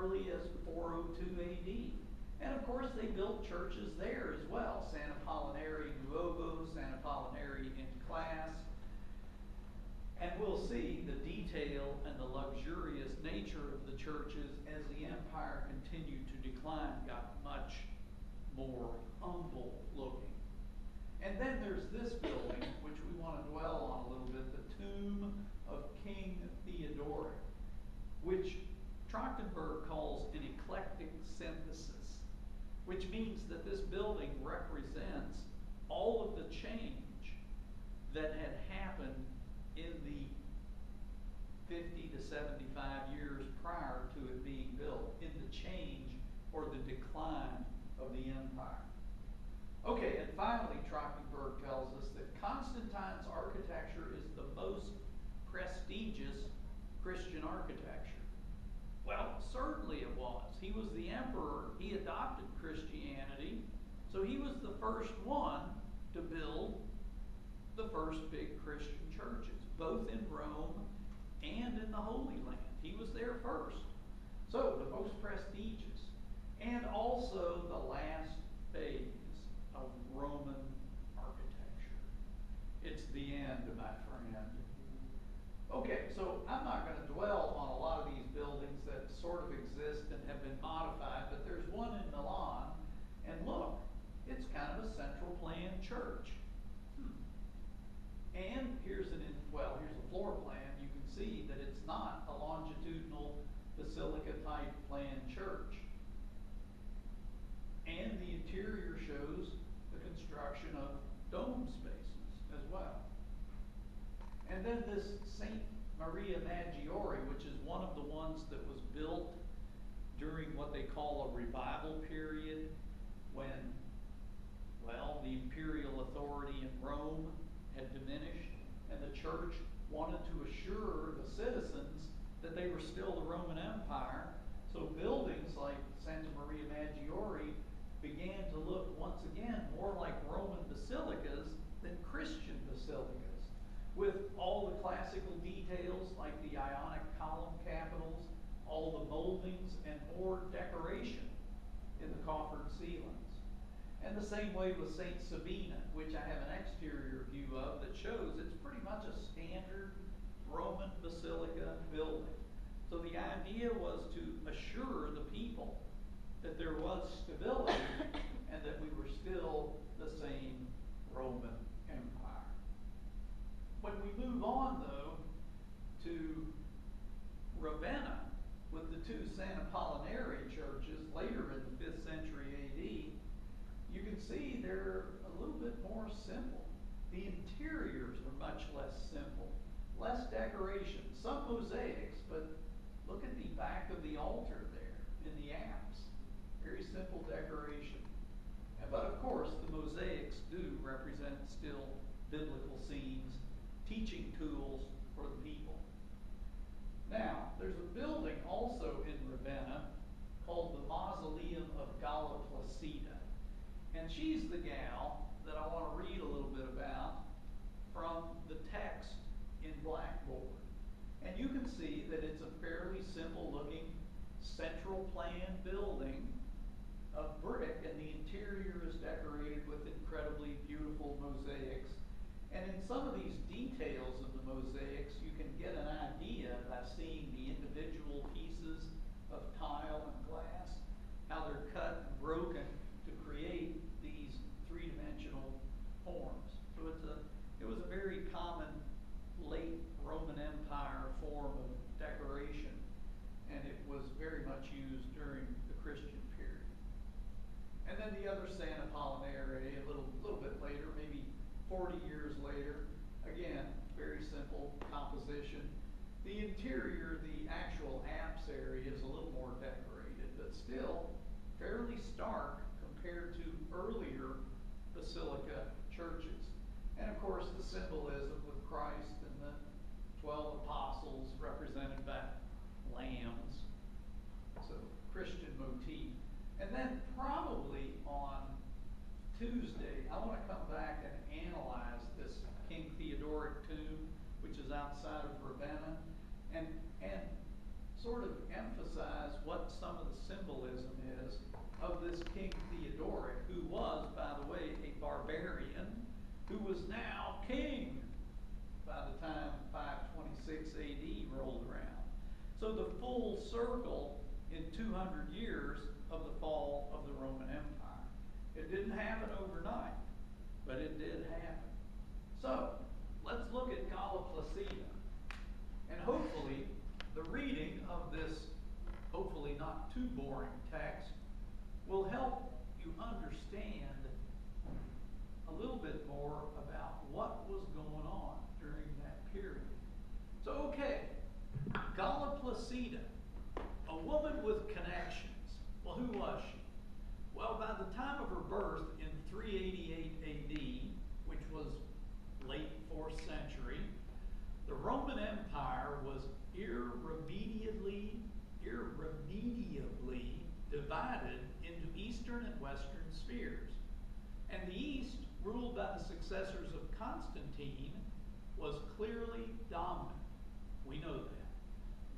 early as 402 AD. And of course, they built churches there as well. San Apollinare Nuovo, San Apollinare in Class. And we'll see the detail and the luxurious nature of the churches as the empire continued to decline, got much more humble looking. And then there's this building, which we want to dwell on a little bit, the tomb of King Theodoric, which Trachtenberg calls an eclectic synthesis, which means that this building represents all of the change that had happened in the 50 to 75 years prior to it being built, in the change or the decline of the empire. Okay, and finally, Trachtenberg tells us that Constantine's architecture is the most prestigious Christian architecture. Well, certainly it was. He was the emperor. He adopted Christianity. So he was the first one to build the first big Christian churches, both in Rome and in the Holy Land. He was there first. So the most prestigious. And also the last phase of Roman architecture. It's the end, my friend. Okay, so I'm not going to dwell on a lot of these buildings that sort of exist and have been modified, but there's one in Milan, and look, it's kind of a central plan church. And here's a floor plan. You can see that it's not a longitudinal basilica type plan church. And the interior shows the construction of dome spaces as well. And then this St. Maria Maggiore, which is one of the ones that was built during what they call a revival period, when, well, the imperial authority in Rome had diminished, and the church wanted to assure the citizens that they were still the Roman Empire. So buildings like Santa Maria Maggiore began to look once again more like Roman basilicas than Christian basilicas, with all the classical details like the Ionic column capitals, all the moldings, and more decoration in the coffered ceilings. And the same way with St. Sabina, which I have an exterior view of that shows it's pretty much a standard Roman basilica building. So the idea was to assure the people that there was stability and that we were still the same Roman Empire. When we move on, though, to Ravenna, with the two San Apollinare churches later in the 5th century AD, you can see they're a little bit more simple. The interiors are much less simple, less decoration, some mosaics, but look at the back of the altar there in the apse. Very simple decoration. But of course, the mosaics do represent still biblical scenes, teaching tools for the people. Now, there's a building also in Ravenna called the Mausoleum of Galla Placida. And she's the gal that I want to read a little bit about from the text in Blackboard. And you can see that it's a fairly simple looking central plan building of brick, and the interior is decorated with incredibly beautiful mosaics. And in some of these details of the mosaics, you can get an idea by seeing the individual pieces of tile and glass, how they're cut and broken to create these three-dimensional forms. So it was a very common late Roman Empire form of decoration, and it was very much used during the Christian period. And then the other San Apollinare, a little bit later, maybe 40 years later, again, very simple composition. The interior, the actual apse area is a little more decorated, but still fairly stark compared to earlier basilica churches. And of course, the symbolism with Christ and the 12 apostles represented by lambs. So, Christian motif. And then probably on Tuesday, I want to come back and analyze this King Theodoric tomb, which is outside of Ravenna, and sort of emphasize what some of the symbolism is of this King Theodoric, who was, by the way, a barbarian, who was now king by the time 526 AD rolled around. So the full circle in 200 years of the fall of the Roman Empire. It didn't happen overnight, but it did happen. So let's look at Galla Placida. And hopefully the reading of this, hopefully not too boring text, will help you understand a little bit more about what was going on during that period. So, okay, Galla Placida, a woman with connections. Well, who was she? Well, by the time of her birth in 388 AD, which was late 4th century, the Roman Empire was irremediably divided into eastern and western spheres. And the east, ruled by the successors of Constantine, was clearly dominant. We know that.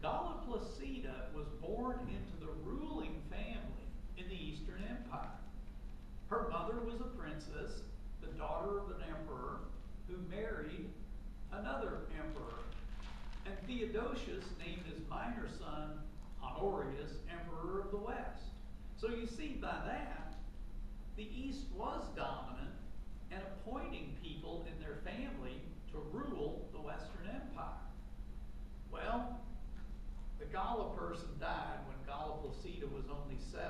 Galla Placida was born into the ruling family in the Eastern Empire. Her mother was a princess, the daughter of an emperor, who married another emperor. And Theodosius named his minor son Honorius emperor of the West. So you see by that, the East was dominant and appointing people in their family to rule the Western Empire. Well, the Galla person died when Galla Placida was only 7.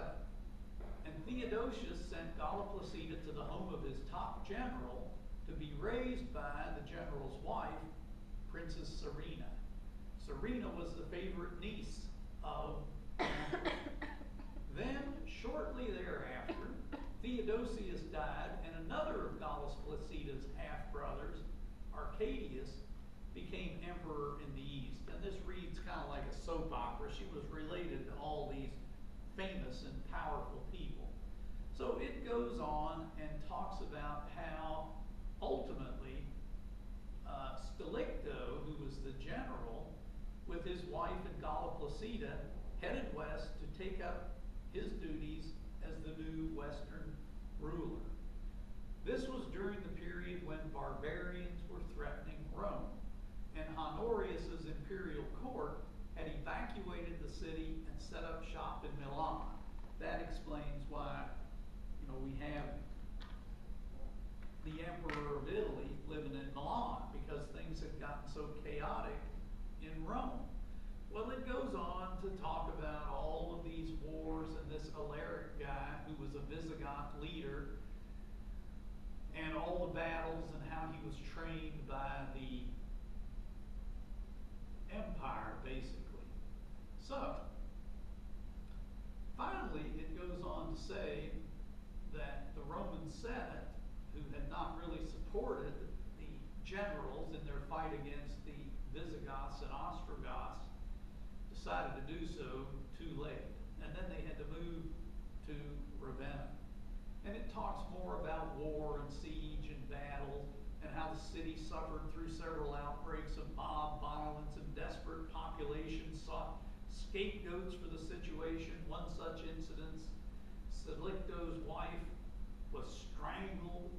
And Theodosius sent Galla Placida to the home of his top general to be raised by the general's wife, Princess Serena. Serena was the favorite niece of the emperor. Then, shortly thereafter, Theodosius died, and another of Galla Placida's half-brothers, Arcadius, became emperor in the East. And this reads kind of like a soap opera. She was related to all these famous and powerful people. So it goes on and talks about how ultimately Stilicho, who was the general, with his wife and Galla Placida, headed west to take up his duties as the new Western ruler. This was during the period when barbarians were threatening Rome, and Honorius's imperial court had evacuated the city and set up shop in Milan. That explains why, we have the emperor of Italy living in Milan, because things had gotten so chaotic in Rome. Well, it goes on to talk about all of these wars and this Alaric guy who was a Visigoth leader, and all the battles and how he was trained by the empire, basically. So, finally, it goes on to say that the Roman Senate, who had not really supported the generals in their fight against the Visigoths and Ostrogoths, decided to do so too late. And then they had to move to Ravenna. And it talks more about war and siege and battle, and how the city suffered through several outbreaks of mob violence, and desperate populations sought scapegoats for the situation. One such incident, Stilicho's wife was strangled.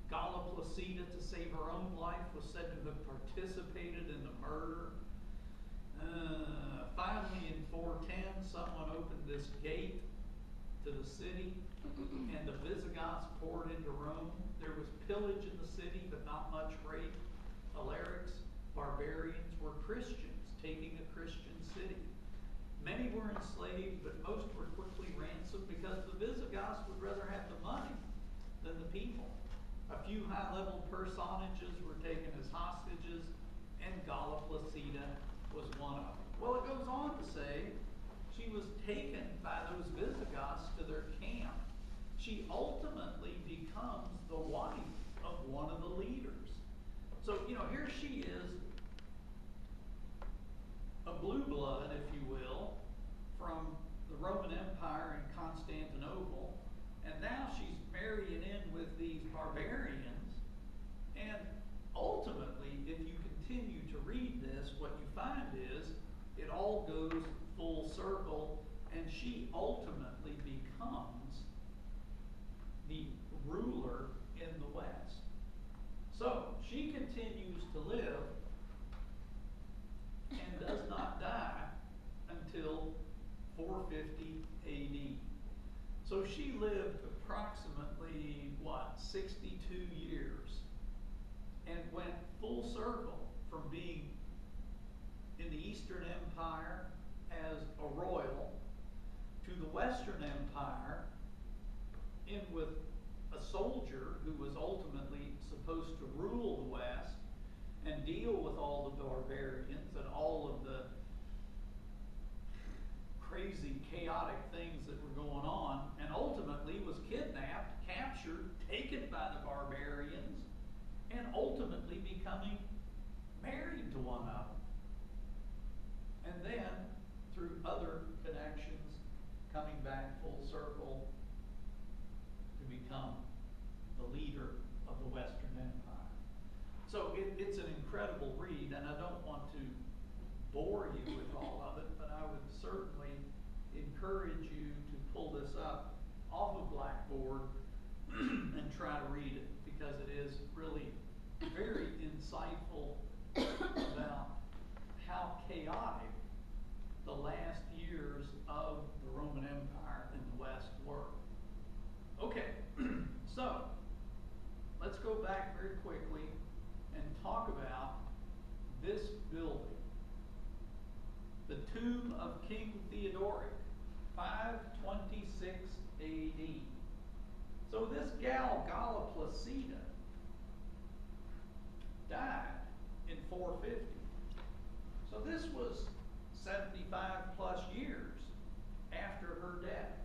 Galla Placida, to save her own life, was said to have participated in the murder. Finally, in 410, someone opened this gate to the city, and the Visigoths poured into Rome. There was pillage in the city, but not much rape. Alarics, barbarians, were Christians, taking a Christian city. Many were enslaved, but most were quickly ransomed, because the Visigoths would rather have the money than the people. A few high-level personages were taken as hostages, and Galla Placida was one of them. Well, it goes on to say she was taken by those Visigoths to their camp. She ultimately becomes the wife of one of the leaders. So, here she is, a blue blood, if you will, from the Roman Empire in Constantinople, and now she's marrying in with these barbarians. And ultimately, if you continue to read this, what you find is it all goes full circle circle, and she ultimately becomes the ruler in the West. So she continues to live and does not die until 450 AD. So she lived approximately, 62 years, and went full circle from being in the Eastern Empire as a royal to the Western Empire in with a soldier who was ultimately supposed to rule the West and deal with all the barbarians and all of the crazy, chaotic things that were going on, and ultimately was kidnapped, captured, taken by the barbarians, and ultimately becoming married to one of them. And then, through other connections, coming back full circle to become the leader of the Western Empire. So it's an incredible read, and I don't want to bore you with all of it, but I would certainly encourage you to pull this up off of Blackboard and try to read it, because it is really very insightful about how chaotic the last years of the Roman Empire in the West were. Okay, so let's go back very quickly and talk about this building. The tomb of King Theodoric, 526 AD. So this gal, Galla Placida, died in 450. So this was 75 plus years after her death.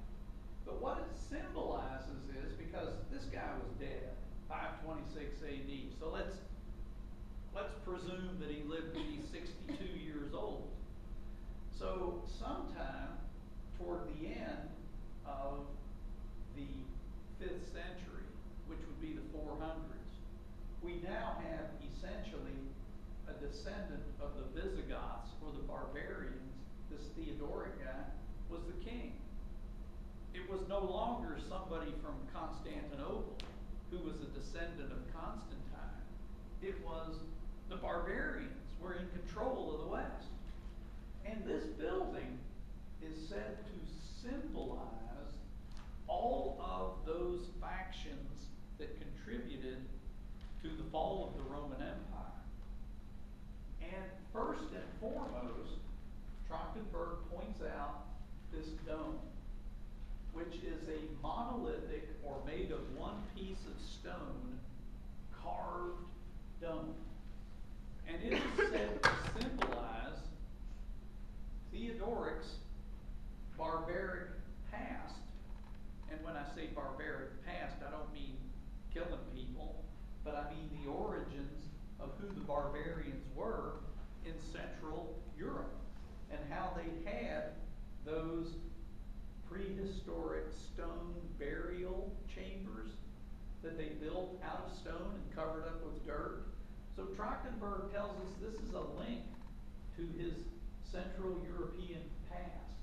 But what it symbolizes is, because this guy was dead, 526 AD, so let's presume that he lived to be 62 years old. So sometime toward the end of the 5th century, which would be the 400s, we now have essentially a descendant of the Visigoths, or the barbarians. This Theodoric guy was the king. It was no longer somebody from Constantinople who was a descendant of Constantine. It was the barbarians were in control of the West. And this building is said to symbolize all of those factions that contributed to the fall of the Roman Empire. And first and foremost, Trachtenberg points out this dome, which is a monolithic, or made of one piece of stone, carved dome. And it is said to symbolize Theodoric's barbaric past. And when I say barbaric past, I don't mean killing people, but I mean the origins of who the barbarians were in Central Europe, and how they had those prehistoric stone burial chambers that they built out of stone and covered up with dirt. So Trachtenberg tells us this is a link to his Central European past.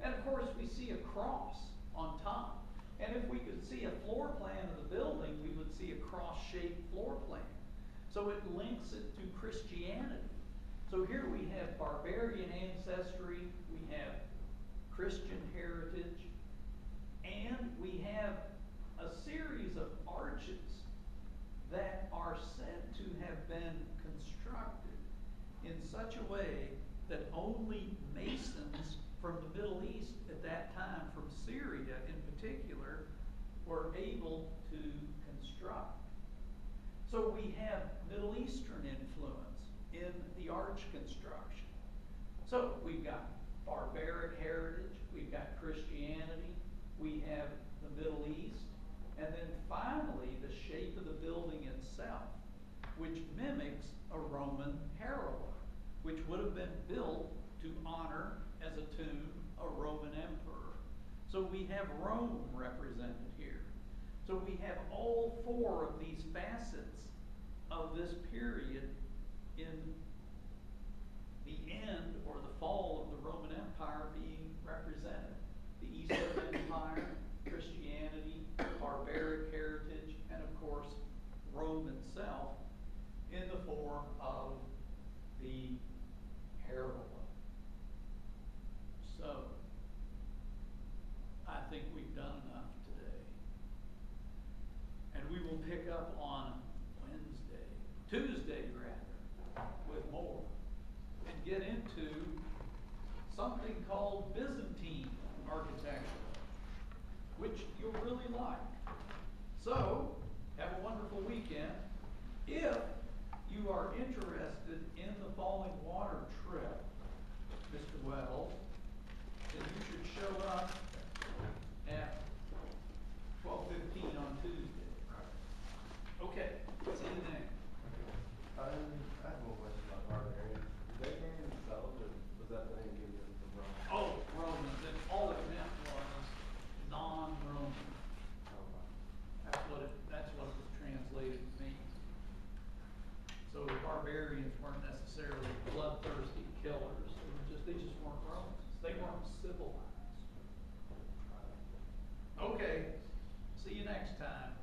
And of course we see a cross on top. And if we could see a floor plan of the building, we would see a cross-shaped floor plan. So it links it to Christianity. So here we have barbarian ancestry, we have Christian heritage, and we have a series of arches that are said to have been constructed in such a way that only masons from the Middle East at that time, from Syria in particular, were able to construct. So we have Middle Eastern influence in the arch construction. So we've got barbaric heritage, we've got Christianity, we have the Middle East, and then finally the shape of the building itself, which mimics a Roman parallel, which would have been built to honor as a tomb a Roman emperor. So we have Rome represented here. So we have all four of these facets of this period in the the end or the fall of the Roman Empire being represented. The Eastern Empire, Christianity, barbaric heritage, and of course, Rome itself in the form of the herald. So, I think we've done enough today. And we will pick up on Tuesday rather, with more, and get into something called Byzantine architecture, which you'll really like. So, have a wonderful weekend. If you are interested in the Falling Water trip, Mr. Wells, then you should show up at 12:15 on Tuesday. Okay, see you then. I have one question about barbarian. Did they gain themselves, or was that the name given from Rome? Oh, Romans, and all it meant was non-Roman. That's what it was translated to mean. So the barbarians weren't necessarily bloodthirsty killers. They just weren't Romans. They weren't civilized. Okay, see you next time.